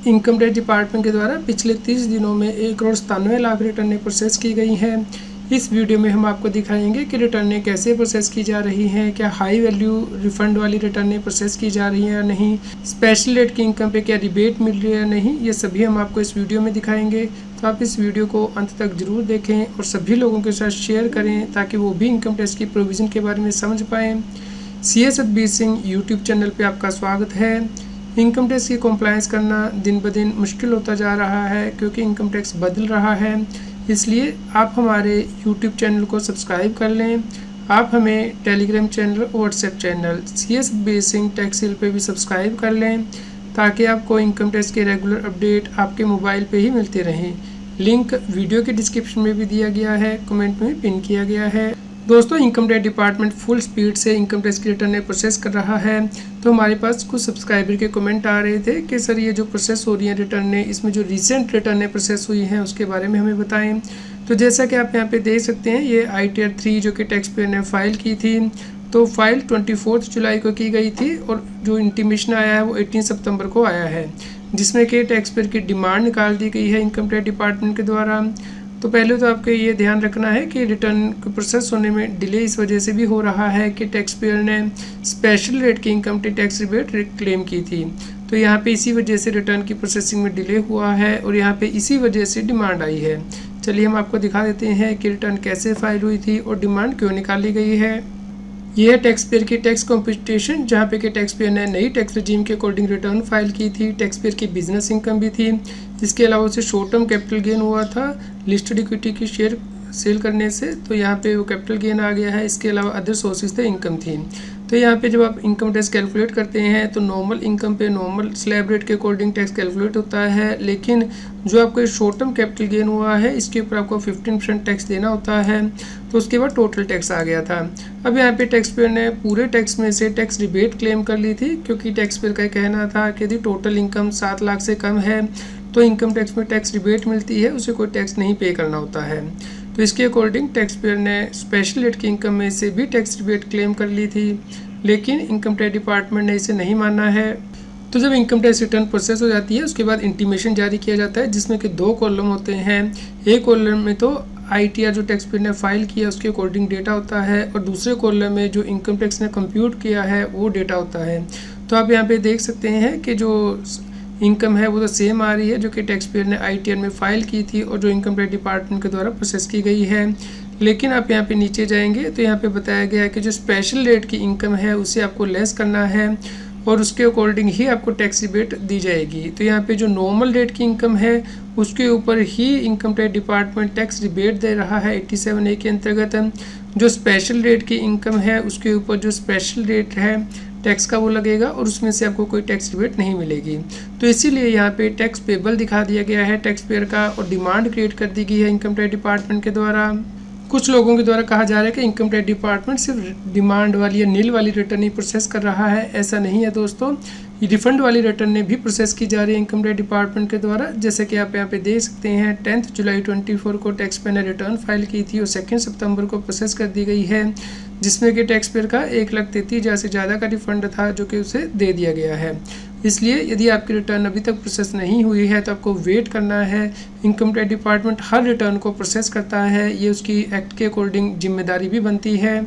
Income tax department के द्वारा पिछले 30 दिनों में 1,97,00,000 रिटर्नें प्रोसेस की गई हैं। इस वीडियो में हम आपको दिखाएंगे कि रिटर्नें कैसे प्रोसेस की जा रही हैं, क्या हाई वैल्यू रिफंड वाली रिटर्नें प्रोसेस की जा रही हैं या नहीं, स्पेशल रेट की इनकम पे क्या रिबेट मिल रही है या नहीं, ये सभी हम आपको इस वीडियो में दिखाएंगे। तो आप इस वीडियो को अंत तक जरूर देखें और सभी लोगों के साथ शेयर करें ताकि वो भी इनकम टैक्स की प्रोविज़न के बारे में समझ पाएँ। CS Satbir Singh YouTube channel पर आपका स्वागत है। इनकम टैक्स की कॉम्प्लायंस करना दिन ब दिन मुश्किल होता जा रहा है क्योंकि इनकम टैक्स बदल रहा है, इसलिए आप हमारे यूट्यूब चैनल को सब्सक्राइब कर लें। आप हमें टेलीग्राम चैनल और WhatsApp channel CS Satbir Singh tax hill पे भी सब्सक्राइब कर लें ताकि आपको इनकम टैक्स के रेगुलर अपडेट आपके मोबाइल पे ही मिलते रहें। लिंक वीडियो के डिस्क्रिप्शन में भी दिया गया है, कमेंट में पिन किया गया है। दोस्तों, income tax department full speed से इनकम टैक्स की रिटर्नें प्रोसेस कर रहा है। तो हमारे पास कुछ सब्सक्राइबर के कमेंट आ रहे थे कि सर ये जो प्रोसेस हो रही है रिटर्नें, इसमें जो रिसेंट रिटर्नें प्रोसेस हुई हैं उसके बारे में हमें बताएं। तो जैसा कि आप यहाँ पे देख सकते हैं, ये ITR 3 जो कि टैक्स पेयर ने फाइल की थी, तो फाइल 24 जुलाई को की गई थी और जो इंटीमेशन आया है वो 18 सितंबर को आया है, जिसमें कि टैक्स पेयर की डिमांड निकाल दी गई है इनकम टैक्स डिपार्टमेंट के द्वारा। तो पहले तो आपको ये ध्यान रखना है कि रिटर्न प्रोसेस होने में डिले इस वजह से भी हो रहा है कि टैक्स पेयर ने स्पेशल रेट की इनकम टैक्स रिबेट क्लेम की थी, तो यहाँ पे इसी वजह से रिटर्न की प्रोसेसिंग में डिले हुआ है और यहाँ पे इसी वजह से डिमांड आई है। चलिए हम आपको दिखा देते हैं कि रिटर्न कैसे फाइल हुई थी और डिमांड क्यों निकाली गई है। यह है टैक्स पेयर की टैक्स कॉम्पिटिशन, जहाँ पे कि टैक्स पेयर ने नई टैक्स रजीम के अकॉर्डिंग रिटर्न फाइल की थी। टैक्स पेयर की बिजनेस इनकम भी थी, इसके अलावा उसे शॉर्ट टर्म कैपिटल गेन हुआ था लिस्टेड इक्विटी की शेयर सेल करने से, तो यहाँ पे वो कैपिटल गेन आ गया है। इसके अलावा अदर सोर्सेज थे इनकम थी। तो यहाँ पे जब आप इनकम टैक्स कैलकुलेट करते हैं तो नॉर्मल इनकम पे नॉर्मल स्लैब रेट के अकॉर्डिंग टैक्स कैलकुलेट होता है, लेकिन जो आपको शॉर्ट टर्म कैपिटल गेन हुआ है इसके ऊपर आपको 15% टैक्स देना होता है, तो उसके बाद टोटल टैक्स आ गया था। अब यहाँ पे टैक्स पेयर ने पूरे टैक्स में से टैक्स रिबेट क्लेम कर ली थी, क्योंकि टैक्स पेयर का कहना था कि यदि टोटल इनकम 7 लाख से कम है तो इनकम टैक्स में टैक्स रिबेट मिलती है, उसे कोई टैक्स नहीं पे करना होता है। तो इसके अकॉर्डिंग टैक्स पेयर ने स्पेशल रेट की इनकम में से भी टैक्स रिबेट क्लेम कर ली थी, लेकिन इनकम टैक्स डिपार्टमेंट ने इसे नहीं माना है। तो जब इनकम टैक्स रिटर्न प्रोसेस हो जाती है उसके बाद इंटीमेशन जारी किया जाता है, जिसमें कि 2 कॉलम होते हैं। एक कॉलम में तो ITR जो टैक्स पेयर ने फाइल किया उसके अकॉर्डिंग डेटा होता है और दूसरे कॉलम में जो इनकम टैक्स ने कंप्यूट किया है वो डेटा होता है। तो आप यहाँ पे देख सकते हैं कि जो इनकम है वो तो सेम आ रही है जो कि टैक्स पेयर ने ITR में फाइल की थी और जो इनकम टैक्स डिपार्टमेंट के द्वारा प्रोसेस की गई है। लेकिन आप यहाँ पे नीचे जाएंगे तो यहाँ पे बताया गया है कि जो स्पेशल रेट की इनकम है उसे आपको लेस करना है और उसके अकॉर्डिंग ही आपको टैक्स रिबेट दी जाएगी। तो यहाँ पे जो नॉर्मल रेट की इनकम है उसके ऊपर ही income tax department tax rebate दे रहा है 87A के अंतर्गत। जो स्पेशल रेट की इनकम है उसके ऊपर जो स्पेशल रेट है टैक्स का वो लगेगा और उसमें से आपको कोई टैक्स रिबेट नहीं मिलेगी। तो इसीलिए यहाँ पे टैक्स पेबल दिखा दिया गया है टैक्स पेयर का और डिमांड क्रिएट कर दी गई है इनकम टैक्स डिपार्टमेंट के द्वारा। कुछ लोगों के द्वारा कहा जा रहा है कि इनकम टैक्स डिपार्टमेंट सिर्फ डिमांड वाली या नील वाली रिटर्न ही प्रोसेस कर रहा है। ऐसा नहीं है दोस्तों, ये रिफंड वाली रिटर्न भी प्रोसेस की जा रही है इनकम टैक्स डिपार्टमेंट के द्वारा। जैसे कि आप यहाँ पे देख सकते हैं 10 जुलाई 24 को टैक्स पेयर ने रिटर्न फाइल की थी और 2 सितंबर को प्रोसेस कर दी गई है, जिसमें कि टैक्स पेयर का 1,33,000 से ज़्यादा का रिफंड था जो कि उसे दे दिया गया है। इसलिए यदि आपकी रिटर्न अभी तक प्रोसेस नहीं हुई है तो आपको वेट करना है। इनकम टैक्स डिपार्टमेंट हर रिटर्न को प्रोसेस करता है, ये उसकी एक्ट के अकॉर्डिंग जिम्मेदारी भी बनती है।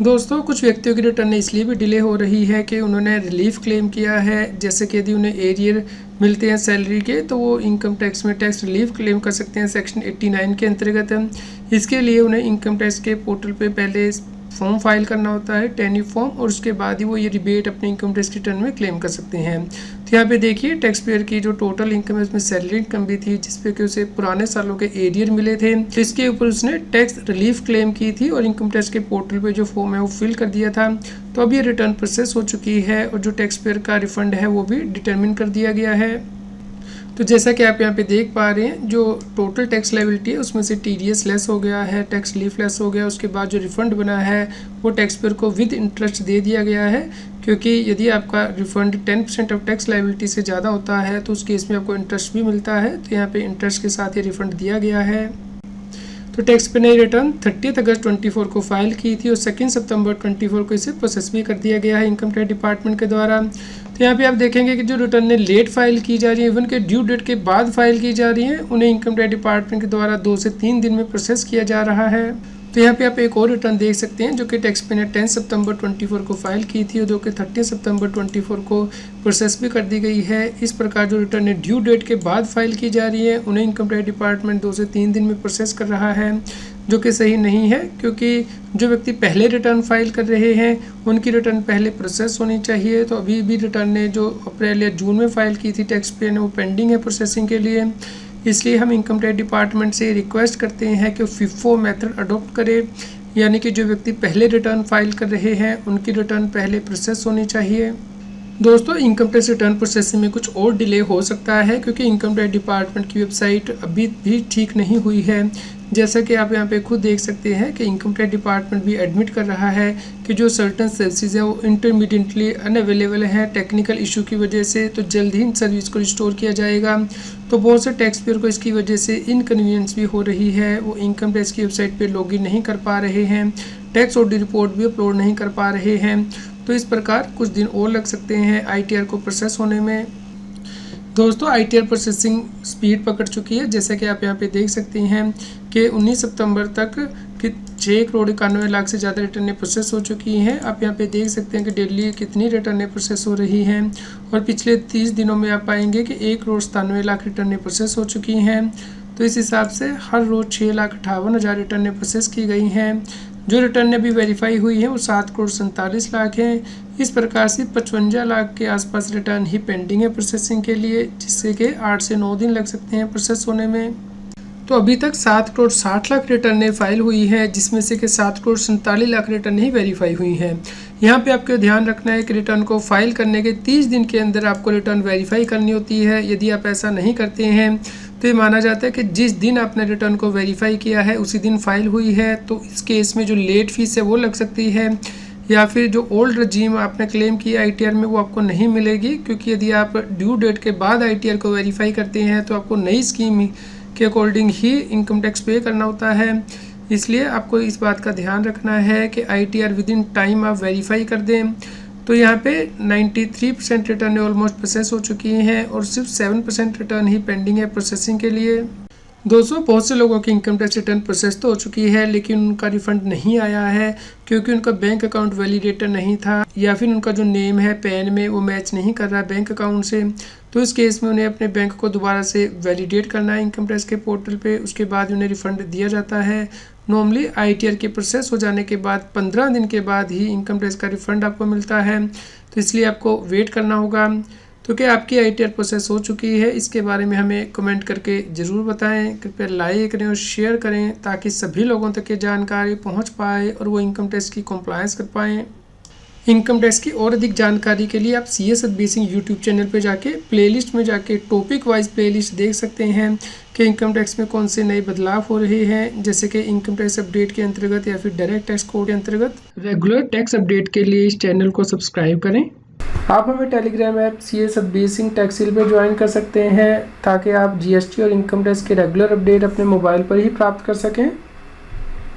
दोस्तों, कुछ व्यक्तियों की रिटर्न इसलिए भी डिले हो रही है कि उन्होंने रिलीफ क्लेम किया है, जैसे कि यदि उन्हें एरियर मिलते हैं सैलरी के तो वो इनकम टैक्स में टैक्स रिलीफ क्लेम कर सकते हैं सेक्शन 89 के अंतर्गत। इसके लिए उन्हें इनकम टैक्स के पोर्टल पे पहले फॉर्म फाइल करना होता है, टैनी फॉर्म, और उसके बाद ही वो ये रिबेट अपने इनकम टैक्स रिटर्न में क्लेम कर सकते हैं। तो यहाँ पे देखिए टैक्स पेयर की जो टोटल इनकम है उसमें सैलरी इनकम भी थी, जिसपे कि उसे पुराने सालों के एरियर मिले थे, तो इसके ऊपर उसने टैक्स रिलीफ क्लेम की थी और इनकम टैक्स के पोर्टल पे जो फॉर्म है वो फिल कर दिया था। तो अब ये रिटर्न प्रोसेस हो चुकी है और जो टैक्स पेयर का रिफंड है वो भी डिटरमिन कर दिया गया है। तो जैसा कि आप यहाँ पे देख पा रहे हैं, जो टोटल टैक्स लायबिलिटी है उसमें से TDS लेस हो गया है, टैक्स रिलीफ लेस हो गया, उसके बाद जो रिफंड बना है वो टैक्स पेयर को विद इंटरेस्ट दे दिया गया है, क्योंकि यदि आपका रिफंड 10% ऑफ टैक्स लायबिलिटी से ज़्यादा होता है तो उस केस में आपको इंटरेस्ट भी मिलता है। तो यहाँ पे इंटरेस्ट के साथ ही रिफंड दिया गया है। तो तो टैक्स पे नई रिटर्न 30 अगस्त 24 को फाइल की थी और 2 सितंबर 24 को इसे प्रोसेस भी कर दिया गया है इनकम टैक्स डिपार्टमेंट के द्वारा। तो यहाँ पे आप देखेंगे कि जो रिटर्न लेट फाइल की जा रही है, इवन के ड्यू डेट के बाद फाइल की जा रही है, उन्हें इनकम टैक्स डिपार्टमेंट के द्वारा 2 से 3 दिन में प्रोसेस किया जा रहा है। तो यहाँ पे आप एक और रिटर्न देख सकते हैं जो कि टैक्स पे ने 10 सितंबर 24 को फाइल की थी और जो कि 30 सितंबर 24 को प्रोसेस भी कर दी गई है। इस प्रकार जो रिटर्न ड्यू डेट के बाद फाइल की जा रही है, उन्हें इनकम टैक्स डिपार्टमेंट 2 से 3 दिन में प्रोसेस कर रहा है, जो कि सही नहीं है, क्योंकि जो व्यक्ति पहले रिटर्न फाइल कर रहे हैं उनकी रिटर्न पहले प्रोसेस होनी चाहिए। तो अभी भी रिटर्न ने जो अप्रैल या जून में फाइल की थी टैक्स पे ने, वो पेंडिंग है प्रोसेसिंग के लिए। इसलिए हम इनकम टैक्स डिपार्टमेंट से रिक्वेस्ट करते हैं कि FIFO मेथड अडॉप्ट करे, यानी कि जो व्यक्ति पहले रिटर्न फाइल कर रहे हैं उनकी रिटर्न पहले प्रोसेस होनी चाहिए। दोस्तों, इनकम टैक्स रिटर्न प्रोसेसिंग में कुछ और डिले हो सकता है, क्योंकि इनकम टैक्स डिपार्टमेंट की वेबसाइट अभी भी ठीक नहीं हुई है। जैसा कि आप यहाँ पे खुद देख सकते हैं कि इनकम टैक्स डिपार्टमेंट भी एडमिट कर रहा है कि जो सर्टन सर्विसेज है वो इंटरमीडिएटली अनअवेलेबल हैं टेक्निकल इशू की वजह से। तो जल्द ही इन सर्विस को रिस्टोर किया जाएगा। तो बहुत से टैक्स पेयर को इसकी वजह से इनकन्वीनियंस भी हो रही है, वो इनकम टैक्स की वेबसाइट पर लॉगिन नहीं कर पा रहे हैं, टैक्स ऑडिट रिपोर्ट भी अपलोड नहीं कर पा रहे हैं। तो इस प्रकार कुछ दिन और लग सकते हैं ITR को प्रोसेस होने में। दोस्तों, ITR प्रोसेसिंग स्पीड पकड़ चुकी है, जैसा कि आप यहाँ पे देख सकते हैं कि 19 सितंबर तक कि 6,91,00,000 से ज़्यादा रिटर्नें प्रोसेस हो चुकी हैं। आप यहाँ पे देख सकते हैं कि डेली कितनी रिटर्नें प्रोसेस हो रही हैं, और पिछले 30 दिनों में आप पाएंगे कि 1,97,00,000 रिटर्नें प्रोसेस हो चुकी हैं। तो इस हिसाब से हर रोज़ 6,58,000 रिटर्नें प्रोसेस की गई हैं। जो रिटर्न अभी वेरीफाई हुई है वो 7,47,00,000 है। इस प्रकार से 55 लाख के आसपास रिटर्न ही पेंडिंग है प्रोसेसिंग के लिए, जिससे कि 8 से 9 दिन लग सकते हैं प्रोसेस होने में। तो अभी तक 7,60,00,000 रिटर्नें फाइल हुई है, जिसमें से कि 7,47,00,000 रिटर्न ही वेरीफाई हुई हैं। यहाँ पे आपको ध्यान रखना है कि रिटर्न को फाइल करने के 30 दिन के अंदर आपको रिटर्न वेरीफाई करनी होती है। यदि आप ऐसा नहीं करते हैं तो ये माना जाता है कि जिस दिन आपने रिटर्न को वेरीफाई किया है उसी दिन फाइल हुई है। तो इस केस में जो लेट फीस है वो लग सकती है, या फिर जो ओल्ड रजीम आपने क्लेम किया ITR में वो आपको नहीं मिलेगी, क्योंकि यदि आप ड्यू डेट के बाद ITR को वेरीफाई करते हैं तो आपको नई स्कीम के अकॉर्डिंग ही इनकम टैक्स पे करना होता है। इसलिए आपको इस बात का ध्यान रखना है कि ITR विद इन टाइम आप वेरीफाई कर दें। तो यहाँ पे 93% रिटर्न ऑलमोस्ट प्रोसेस हो चुकी हैं और सिर्फ 7% रिटर्न ही पेंडिंग है प्रोसेसिंग के लिए। दोस्तों, बहुत से लोगों की इनकम टैक्स रिटर्न प्रोसेस तो हो चुकी है, लेकिन उनका रिफंड नहीं आया है, क्योंकि उनका बैंक अकाउंट वैलिडेटर नहीं था, या फिर उनका जो नेम है पैन में वो मैच नहीं कर रहा बैंक अकाउंट से। तो इस केस में उन्हें अपने बैंक को दोबारा से वैलिडेट करना है इनकम टैक्स के पोर्टल पे, उसके बाद उन्हें रिफंड दिया जाता है। नॉर्मली ITR के प्रोसेस हो जाने के बाद 15 दिन के बाद ही इनकम टैक्स का रिफंड आपको मिलता है। तो इसलिए आपको वेट करना होगा। तो क्या आपकी ITR प्रोसेस हो चुकी है, इसके बारे में हमें कमेंट करके ज़रूर बताएं। कृपया लाइक करें और शेयर करें, ताकि सभी लोगों तक ये जानकारी पहुंच पाए और वो इनकम टैक्स की कंप्लायंस कर पाएँ। इनकम टैक्स की और अधिक जानकारी के लिए आप CS सर्विसिंग यूट्यूब चैनल पे जाके प्लेलिस्ट में जाके टॉपिक वाइज प्लेलिस्ट देख सकते हैं कि इनकम टैक्स में कौन से नए बदलाव हो रहे हैं, जैसे कि इनकम टैक्स अपडेट के अंतर्गत या फिर डायरेक्ट टैक्स कोड के अंतर्गत। रेगुलर टैक्स अपडेट के लिए इस चैनल को सब्सक्राइब करें। आप हमें टेलीग्राम ऐप CS सर्विसिंग टैक्सिल पे ज्वाइन कर सकते हैं, ताकि आप GST और इनकम टैक्स के रेगुलर अपडेट अपने मोबाइल पर ही प्राप्त कर सकें।